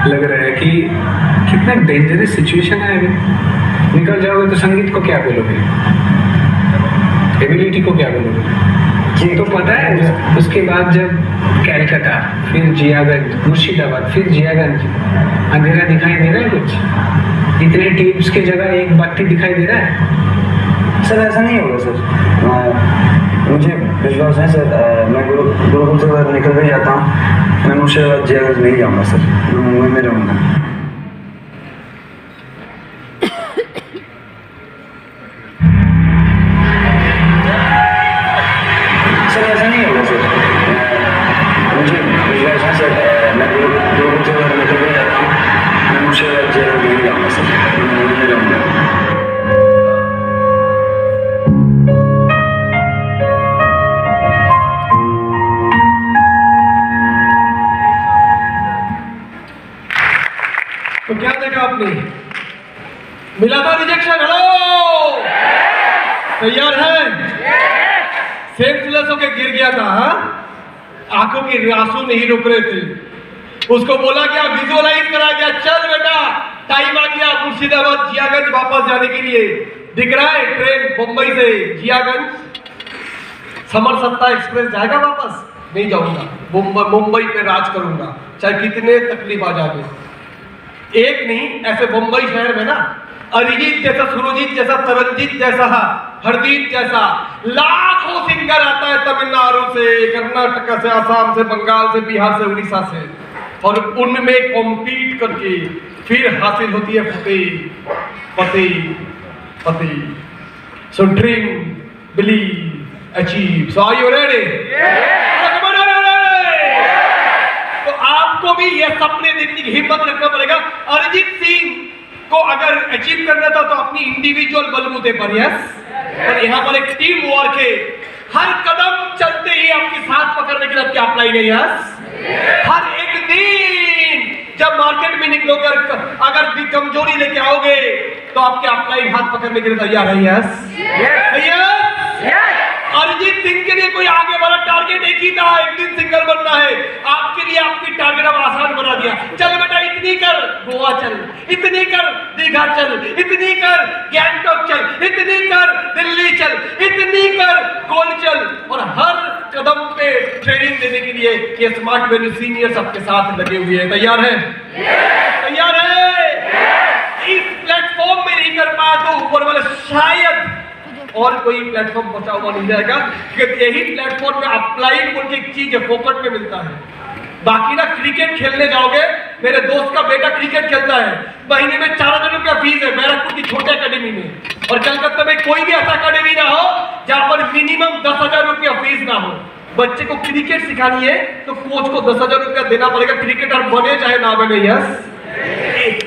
Speaker 2: लग रहा है कि कितना डेंजरस सिचुएशन है अभी। निकल जाओगे तो संगीत को क्या बोलोगे, एबिलिटी को क्या बोलोगे? तो पता है उसके बाद जब कैलकाटा, फिर जियागंज, मुर्शिदाबाद, फिर जियागंज, अंधेरा दिखाई दे रहा है कुछ? इतने टीम्स की जगह एक बत्ती दिखाई दे रहा है?
Speaker 3: सर ऐसा नहीं होगा सर, मुझे विश्वास है सर। मैं गुरुकुल से बाहर निकल कर जाता हूँ, मैं मुर्शिदाबाद जियागंज नहीं जाऊँगा सर, मैं मुंबई में रहूँगा। सर ऐसा नहीं होगा सर, मुझे विश्वास है सर। मैं गुरुकुल से बाहर निकल कर जाता हूँ, मैं मुर्शिदाबाद जियागंज नहीं जाऊँगा सर, मैं मुंबई में रहूँगा।
Speaker 1: तो क्या देखा आपने? मिला था रिजेक्शन। हेलो, तैयार है? सेंसलेस होके गिर गया था, हाँ? आंखों की आंसू नहीं रुक रहे थे। उसको बोला गया, विजुअलाइज करा गया, चल बेटा टाइम आ गया मुर्शिदाबाद जियागंज वापस जाने के लिए। दिख रहा है ट्रेन मुंबई से जियागंज, समर सत्ता एक्सप्रेस जाएगा वापस? नहीं जाऊंगा, मुंबई पे राज करूंगा चाहे कितने तकलीफ आ जाए। एक नहीं, ऐसे मुंबई शहर में ना अरिजीत जैसा, सुरजीत जैसा, तरनजीत जैसा, हरदीप जैसा लाखों सिंगर आता है तमिलनाडु से, कर्नाटक से, आसाम से, बंगाल से, बिहार से, उड़ीसा से, और उनमें कॉम्पीट करके फिर हासिल होती है फतेह फतेह फतेह। So dream, believe, achieve. So are you ready? तो आपको भी ये सपने देखने की हिम्मत रखना पड़ेगा। अरिजीत सिंह को अगर अचीव करना था तो अपनी इंडिविजुअल बलबूते पर, यस, और यहाँ पर एक टीम वर्क है। हर कदम चलते ही आपकी साथ पकड़ने के लिए आपकी अपलाइन है, यस। हर एक दिन जब मार्केट में निकलोगे, अगर कमजोरी लेके आओगे तो आपके अपलाइन हाथ पकड़ने के लिए तैयार है, यस। हरजीत सिंह के लिए कोई आगे बढ़ा टारगेट एक ही था, एक दिन सिंगर बनना है। आपके लिए आपकी टारगेट अब आसान बना दिया। चल बेटा इतनी कर गोवा चल, इतनी कर दीघा चल, इतनी कर गैंगटॉक चल, इतनी कर दिल्ली चल, इतनी कर गोल चल। और हर कदम पे ट्रेनिंग देने के लिए ये स्मार्ट वैल्यू सीनियर्स आपके साथ लगे हुए हैं। तैयार है? तैयार है? इस प्लेटफॉर्म में नहीं कर पाया तो ऊपर वाले शायद और कोई प्लेटफॉर्म बचा हुआ नहीं जाएगा, क्योंकि यही प्लेटफॉर्म में अप्लाइड बोल के एक चीज है, फोकट में मिलता है। बाकी ना क्रिकेट खेलने जाओगे, मेरे दोस्त का बेटा क्रिकेट खेलता है, महीने में 4,000 रुपया फीस है बैरकपुर की छोटे अकेडमी में। और कलकत्ता में कोई भी ऐसा अकेडमी ना हो जहां पर मिनिमम 10,000 रुपया फीस ना हो। बच्चे को क्रिकेट सिखानी है तो कोच को 10,000 रुपया देना पड़ेगा, क्रिकेटर बने चाहे ना बने। यस,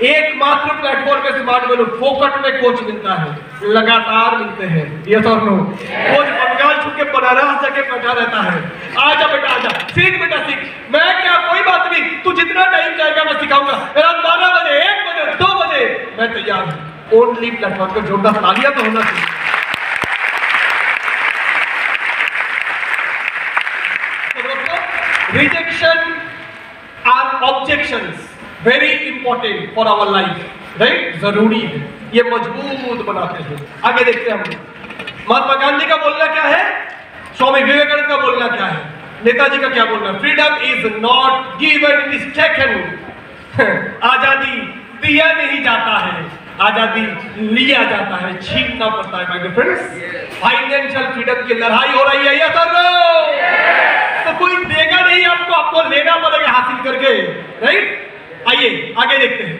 Speaker 1: एकमात्र प्लेटफॉर्म में स्मार्ट वैल्यू फोकट में कोच मिलता है, लगातार मिलते हैं। यस और नो? कोच बंगाल छू के बनारस जाके बैठा रहता है। आजा बेटा आजा, सीख बेटा सीख। मैं क्या, कोई बात नहीं, तू जितना टाइम चाहेगा मैं सिखाऊंगा। रात 12 बजे, 1 बजे, 2 बजे मैं तैयार हूं। ओनली प्लेटफॉर्म पर जोरदार तालियां तो होना चाहिए। Rejection are objections very important for our life, right? जरूरी है, ये मजबूत बनाते हैं। आगे देखते हैं हम महात्मा गांधी का बोलना क्या है, स्वामी विवेकानंद का बोलना क्या है, नेताजी का क्या बोलना? Freedom is not given, it is taken. आजादी दिया नहीं जाता है, आजादी लिया जाता है, छीनना पड़ता है। माय फ्रेंड्स, फाइनेंशियल फ्रीडम की लड़ाई हो रही है। यस और नो? तो कोई देगा नहीं आपको, आपको लेना पड़ेगा हासिल करके, राइट? आइए आगे देखते हैं।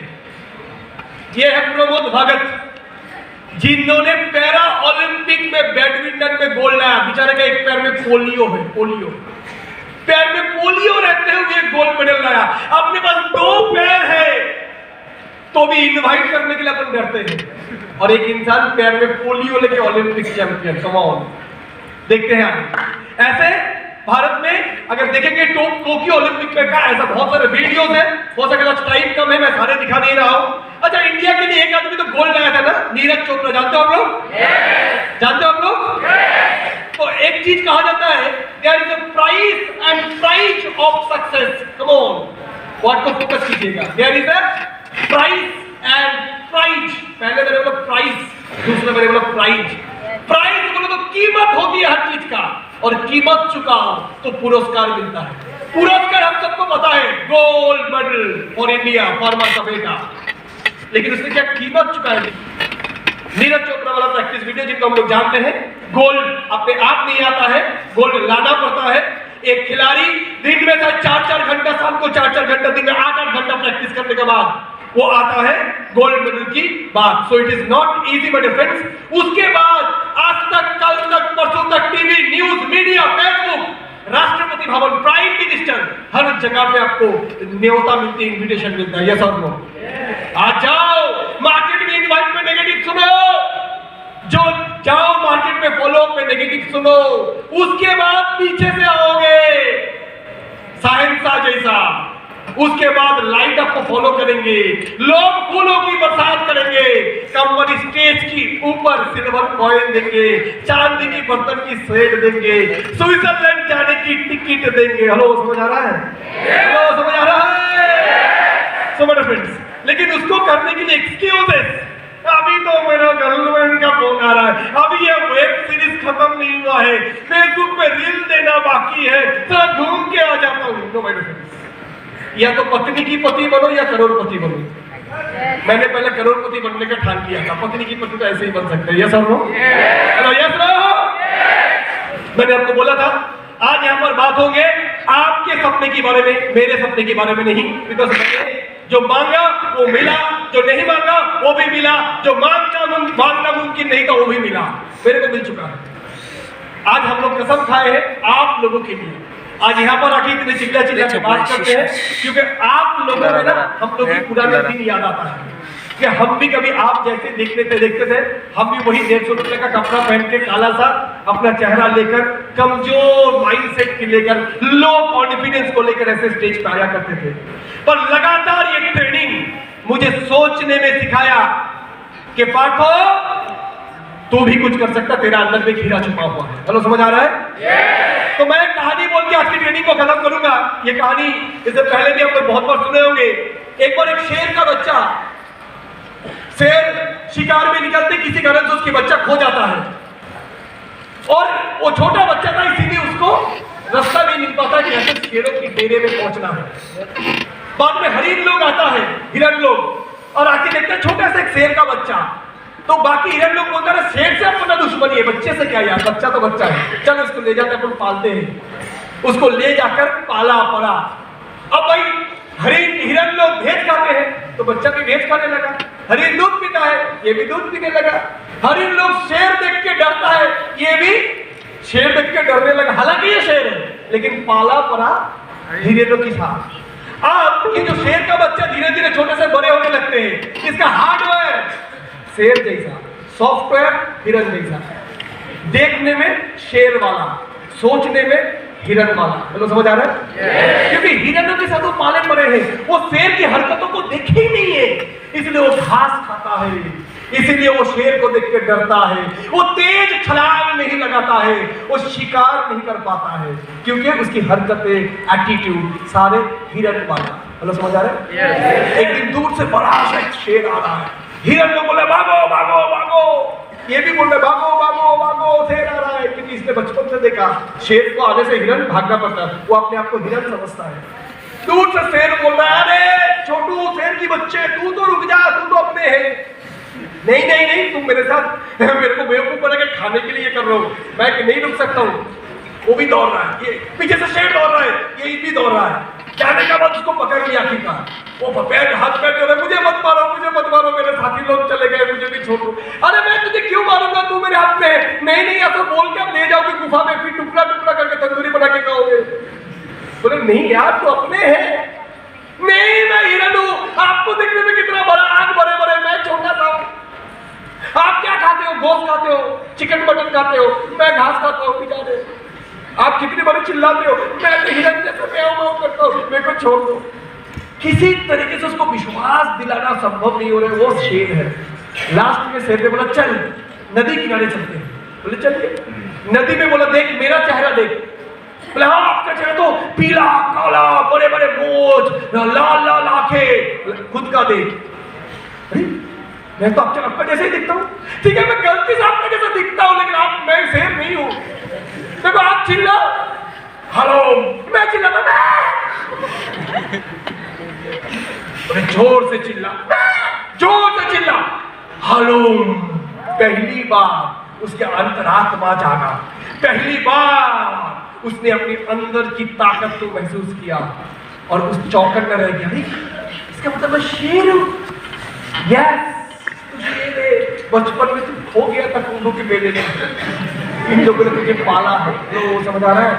Speaker 1: ये है प्रमोद भगत, जिन्होंने पैरा ओलंपिक में बैडमिंटन में गोल्ड लाया। बेचारे का एक पैर में पोलियो है, पोलियो, पैर में पोलियो रहते हुए गोल्ड मेडल लाया। अपने पास 2 पैर है तो भी इनवाइट करने के लिए अपन डरते हैं, और एक इंसान पैर में पोलियो लेके ओलंपिक चैंपियन। कम ऑन, देखते हैं आगे। ऐसे भारत में अगर देखेंगे टोक्यो ओलंपिक में का ऐसा बहुत सारे वीडियोस है, हो सके तो टाइम कम है, मैं सारे दिखा नहीं रहा हूं। अच्छा, इंडिया के लिए एक आदमी तो गोल्ड लाया था ना, नीरज चोपड़ा। जानते हो आप लोग? जानते हो आप लोग? तो एक चीज कहा जाता है, there is a price and prize of success. Come on, what को फोकस कीजिएगा। There is a price and prize. पहले मैंने बोला प्राइस, दूसरे मैंने बोला प्राइज। प्राइस बोलो तो कीमत होती है हर चीज का, और कीमत चुकाओ तो पुरस्कार मिलता है। पुरस्कार हम सबको पता है, gold medal for India, farmer का बेटा, लेकिन उसने क्या कीमत चुकाई? नीरज चोपड़ा वाला प्रैक्टिस वीडियो जिनको हम लोग जानते हैं, गोल्ड अपने आप नहीं आता है, गोल्ड लाना पड़ता है। एक खिलाड़ी दिन में 4-4 घंटा, शाम को 4-4 घंटा, दिन में 8-8 घंटा प्रैक्टिस करने के बाद वो आता है गोल्ड मेडल की बात। So it is not easy my dear friends. उसके बाद आज तक, कल तक, परसों तक TV, news, media, Facebook, Rashtrapati Bhavan, prime minister, हर जगह पे आपको न्योता मिलती है, इन्विटेशन मिलता है। यस और नो? आ जाओ मार्केट में, इनवाइट में नेगेटिव सुनो, जो जाओ मार्केट में फॉलो में नेगेटिव सुनो, उसके बाद पीछे से आओगे साहिंसा जैसा, उसके बाद लाइट अप को फॉलो करेंगे, लोग फूलों की बरसात करेंगे, कंपनी स्टेज की ऊपर सिल्वर कॉइन देंगे, चांदी की बर्तन की सेट देंगे, स्विट्जरलैंड जाने की टिकट देंगे। हेलो, समझ आ रहा है? हेलो, समझ आ रहा है? सो माय फ्रेंड्स, लेकिन उसको करने के लिए एक्सक्यूजेस, अभी तो मेरा गर्लफ्रेंड का फोन आ रहा है, अभी ये वेब सीरीज खत्म नहीं हुआ है, फेसबुक पे रील देना बाकी है, तो घूम के आ जाता हूँ। नो माय फ्रेंड्स, या तो पत्नी की पति बनो या करोड़पति बनो। मैंने पहले करोड़पति बनने का ठान किया था, पत्नी की पति तो ऐसे ही बन सकते हैं। यस और नो? Hello, yes no? मैंने आपको बोला था आज यहाँ पर बात होंगे आपके सपने के बारे में, मेरे सपने के बारे में नहीं। बिकॉज मैंने जो मांगा वो मिला, जो नहीं मांगा वो भी मिला, जो मांगना मुमकिन नहीं था वो भी मिला, मेरे को मिल चुका है। आज हम लोग कसम खाए हैं आप लोगों के लिए। आज यहाँ पर आके इतने चिल्ला के बात करते हैं क्योंकि आप लोगों में ना हम लोग की पुराने दिन याद आता है कि हम भी कभी आप जैसे देखते थे, हम भी वही 150 रुपए का कपड़ा पहन के काला सा अपना चेहरा लेकर, कमजोर माइंडसेट के लेकर, लो कॉन्फिडेंस को लेकर ऐसे स्टेज पे आया करते थे। पर लगातार ये ट्रेनिंग मुझे सोचने में सिखाया कि पाठो तू भी कुछ कर सकता, तेरा अंदर में हीरा छुपा हुआ है। चलो समझ आ रहा है? तो मैं कहानी बोल के आज की ट्रेनिंग को खत्म करूंगा। ये कहानी इससे पहले भी आप लोग बहुत बार सुने होंगे। एक बार एक शेर का बच्चा, शेर शिकार में निकलते किसी कारण से उसकी बच्चा खो जाता है, और वो छोटा बच्चा था इसीलिए उसको रास्ता नहीं मिल पाता कि ऐसे शेरों की डेरे में पहुंचना है। बाद में हरिण लोग आता है, हिरण लोग, और आके देखते हैं छोटा सा एक शेर का बच्चा। तो बाकी हिरण लोग बोलते हैं शेर से अपना दुश्मनी है, बच्चे से क्या यार, बच्चा तो बच्चा है, चलो इसको ले जाते अपन पालते हैं। उसको ले जाकर पाला पड़ा। अब भाई हरिण हिरण लोग भेज खाते हैं तो बच्चा भी भेज खाने लगा, हरिण दूध पीता है ये भी दूध पीने लगा, हरिण लोग शेर देख के डरता है ये भी शेर देख के डरने लगा। हालांकि ये शेर है लेकिन पाला पड़ा हिरणों के साथ। अब ये जो शेर का बच्चा धीरे धीरे छोटे से बड़े होने लगते हैं, इसका हार्डवेयर शेर जैसा, सॉफ्टवेयर हिरण जैसा, देखने में शेर वाला, सोचने में हिरण वाला। चलो समझ आ रहा है? क्योंकि हिरणों के साथ वो पाले पड़े हैं, वो शेर की हरकतों को देखे ही नहीं है, इसलिए वो घास खाता है, इसीलिए वो शेर को देख के डरता है, वो तेज छलांग नहीं लगाता है, वो शिकार नहीं कर पाता है, क्योंकि उसकी हरकतें, एटीट्यूड सारे हिरण वाला। चलो समझ आ रहा है? एक दिन दूर से बड़ा सा शेर आ रहा है, हिरण को बोले भागो भागो भागो, ये भी बोल रहे भागो भागो भागो, शेर आ रहा है। क्योंकि इसने बचपन से देखा शेर को आने से हिरण भागना पड़ता है, वो अपने आप को हिरण समझता है। दूर से शेर बोल रहा है अरे छोटू शेर की बच्चे तू तो रुक जा, तू तो अपने है। नहीं नहीं नहीं, तुम मेरे साथ मेरे को बेवकूफ बना के खाने के लिए कर रहे हो, मैं नहीं रुक सकता हूँ। वो भी दौड़ रहा है, ये पीछे से शेर दौड़ रहा है, ये भी दौड़ रहा है। जाने के बाद उसको पकड़ लिया आखिरकार, वो पैर हाथ पैर जोड़े, मुझे मत मारो मुझे मत मारो, मेरे साथी लोग चले गए, मुझे भी छोड़ो। अरे मैं तुझे क्यों मारूंगा, तू मेरे हाथ में है। नहीं नहीं ऐसा बोल के आप ले जाओगे गुफा में, फिर टुकड़ा टुकड़ा करके तंदूरी बना के खाओगे। बोले नहीं यार तू अपने है। नहीं मैं हिरण हूं, आपको देखने में कितना बड़ा, आंख बड़े बड़े, मैं छोटा सा हूं। आप क्या खाते हो, गोश्त खाते हो, चिकन मटन खाते हो, मैं घास खाता हूँ बेचारे। आप कितने बड़े चिल्लाते हो, मैं तो हिरण जैसे म्याऊं करता हूँ, मेरे को छोड़ दो। किसी तरीके से उसको विश्वास दिलाना संभव नहीं हो रहा है, वो शेर है। लास्ट में शेर ने बोला चल नदी किनारे चलते हैं। बोले चलिए। नदी में बोला देख मेरा चेहरा देख। बोले हाँ आपका चेहरा तो पीला काला, बड़े बड़े मूंछ, लाल लाल आंखें, खुद का देख। अरे मैं तो आपका जैसे ही दिखता हूँ। ठीक है मैं गलती से आपका जैसा दिखता हूँ, लेकिन आप मैं शेर नहीं हूँ। देखो आप चिल्ला, हेलो, मैं चिल्लाता जोर से चिल्ला, जोर से चिल्ला, हेलो। पहली बार उसके अंतरात्मा जागा, पहली बार उसने अपने अंदर की ताकत को महसूस किया और उस चौकट में रह गया। इसका मतलब मैं शेर हूं। यस बचपन में तू खो गया था कुंभों के मेले में, इन लोगों ने तुझे पाला है। तो समझ आ रहा है?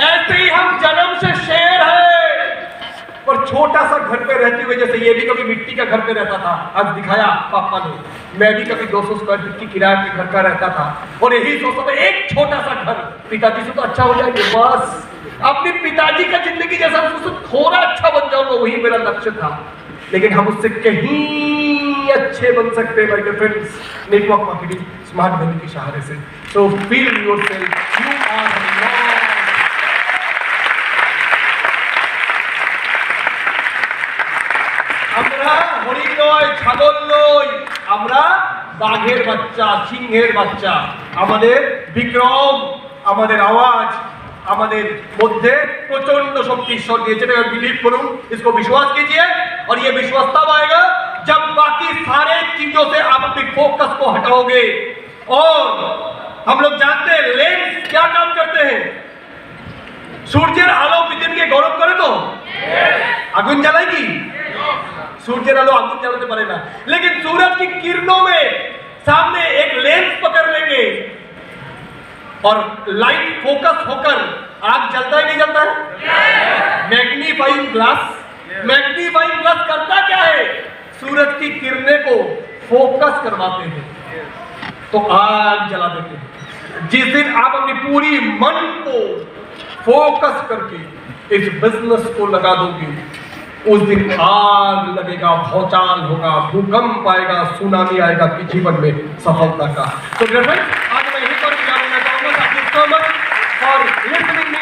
Speaker 1: ऐसे ही हम जन्म से शेर है, और छोटा सा घर पे रहते हुए, जैसे ये भी कभी मिट्टी का घर पे रहता था, आज दिखाया पापा ने, मैं भी कभी 200 स्क्वायर फीट की किराए के घर का रहता था, और यही सोचता था एक छोटा सा घर, पिताजी से तो अच्छा हो जाएंगे, बस अपने पिताजी का जिंदगी जैसा उससे थोड़ा अच्छा बन जाऊंगा, वही मेरा लक्ष्य था। लेकिन हम उससे कहीं अच्छे बन सकते हैं my friends, network marketing smart value के सहारे से। So feel yourself, you are আমরা হরিণ নয়, ছাগল নই, আমরা বাঘের বাচ্চা, সিংহের বাচ্চা। আমাদের বিক্রম, আমাদের আওয়াজ, আমাদের মধ্যে প্রচন্ড শক্তি ঈশ্বর দিয়েছে। बिलीव करूं, इसको विश्वास कीजिए, और ये विश्वास तब आएगा जब बाकी सारे चीजों से आप अपने फोकस को हटाओगे। और हम लोग जानते हैं लेंस क्या काम करते हैं। সূর্যের আলো পৃথিবীকে গরম করে তো, আগুন জ্বালায় কি? सूर्य आलो आग जलाते पारे ना, लेकिन सूरज की किरणों में सामने एक लेंस पकड़ लेंगे और लाइट फोकस होकर आग जलता ही नहीं जलता है? मैग्नीफाइंग ग्लास, मैग्नीफाइंग ग्लास करता क्या है? सूरज की किरणें को फोकस करवाते हैं तो आग जला देते हैं। जिस दिन आप अपनी पूरी मन को फोकस करके इस बिजनेस को लगा दोगे, उस दिन आग लगेगा, भौचाल होगा, भूकंप आएगा, सुनामी आएगा कि जीवन में सफलता का। तो डियर फ्रेंड्स,